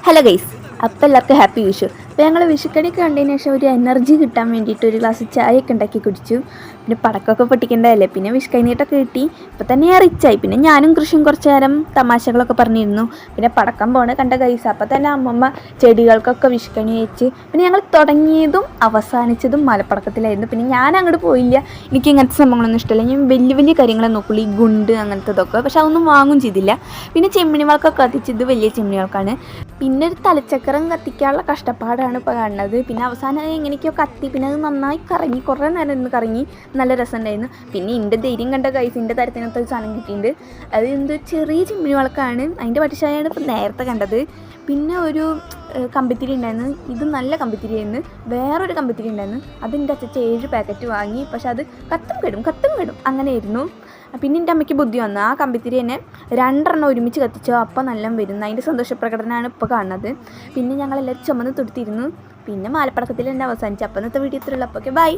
Hello guys, അപ്പോൾ എല്ലാവർക്കും happy Vishu. അപ്പോൾ ഞങ്ങൾ വിഷുക്കണിയൊക്കെ കണ്ടതിന് ശേഷം ഒരു എനർജി കിട്ടാൻ വേണ്ടിയിട്ട് ഒരു ഗ്ലാസ് ചായയൊക്കെ ഉണ്ടാക്കി കുടിച്ചു. പിന്നെ പടക്കമൊക്കെ പൊട്ടിക്കേണ്ടതല്ലേ, പിന്നെ വിഷു കൈനീട്ടൊക്കെ കിട്ടി. ഇപ്പോൾ തന്നെ ഞാൻ റിച്ചായി. പിന്നെ ഞാനും കൃഷിയും കുറച്ച് നേരം തമാശകളൊക്കെ പറഞ്ഞിരുന്നു. പിന്നെ പടക്കം പോണ കണ്ട ഗൈസ്. അപ്പോൾ തന്നെ അമ്മമ്മ ചെടികൾക്കൊക്കെ വിഷുക്കണി വെച്ച്. പിന്നെ ഞങ്ങൾ തുടങ്ങിയതും അവസാനിച്ചതും മലപ്പടക്കത്തിലായിരുന്നു. പിന്നെ ഞാൻ അങ്ങോട്ട് പോയില്ല, എനിക്ക് ഇങ്ങനത്തെ സംഭവങ്ങളൊന്നും ഇഷ്ടമല്ല. ഞാൻ വലിയ വലിയ കാര്യങ്ങളെ നോക്കുള്ളൂ, ഈ ഗുണ്ട് അങ്ങനത്തതൊക്കെ. പക്ഷെ അതൊന്നും വാങ്ങും ചെയ്തില്ല. പിന്നെ ചെമ്മിണികൾക്കൊക്കെ കത്തിച്ചത് വലിയ ചെമ്മിണികൾക്കാണ്. പിന്നെ ഒരു തലച്ചക്രം കത്തിക്കാനുള്ള കഷ്ടപ്പാടാണ് ഇപ്പോൾ കാണുന്നത്. പിന്നെ അവസാനം എങ്ങനെയൊക്കെയോ കത്തി, പിന്നെ അത് നന്നായി കറങ്ങി, കുറേ നേരം നിന്ന് കറങ്ങി, നല്ല രസമുണ്ടായിരുന്നു. പിന്നെ എൻ്റെ ധൈര്യം കണ്ട ഗൈസ്, എൻ്റെ തരത്തിനകത്ത് ഒരു സാധനം കിട്ടിയിട്ടുണ്ട്. അത് എന്തോ ചെറിയ ചിമ്മിണി വിളക്കാണ്, അതിൻ്റെ പട്ടിശായാണ് ഇപ്പോൾ നേരത്തെ കണ്ടത്. പിന്നെ ഒരു കമ്പിത്തിരി ഉണ്ടായിരുന്നു, ഇത് നല്ല കമ്പിത്തിരിയായിരുന്നു. വേറൊരു കമ്പിത്തിരി ഉണ്ടായിരുന്നു, അതിൻ്റെ അച്ഛൻ 7 പാക്കറ്റ് വാങ്ങി. പക്ഷെ അത് കത്തും കെടും അങ്ങനെയായിരുന്നു. പിന്നെ എൻ്റെ അമ്മയ്ക്ക് ബുദ്ധി വന്നു, ആ കമ്പിത്തിരി തന്നെ 2 എണ്ണം ഒരുമിച്ച് കത്തിച്ചോ, അപ്പോൾ നല്ല വരുന്നു. അതിൻ്റെ സന്തോഷപ്രകടനമാണ് ഇപ്പോൾ കാണുന്നത്. പിന്നെ ഞങ്ങളെല്ലാവരും ചുമന്ന് തൊടുത്തിരുന്നു. പിന്നെ മാലപ്പടക്കത്തിൽ തന്നെ അവസാനിച്ചു. അപ്പം ഇന്നത്തെ വീഡിയോ ഇത്രയുള്ളൂ. അപ്പോൾ ഓക്കെ, ബൈ.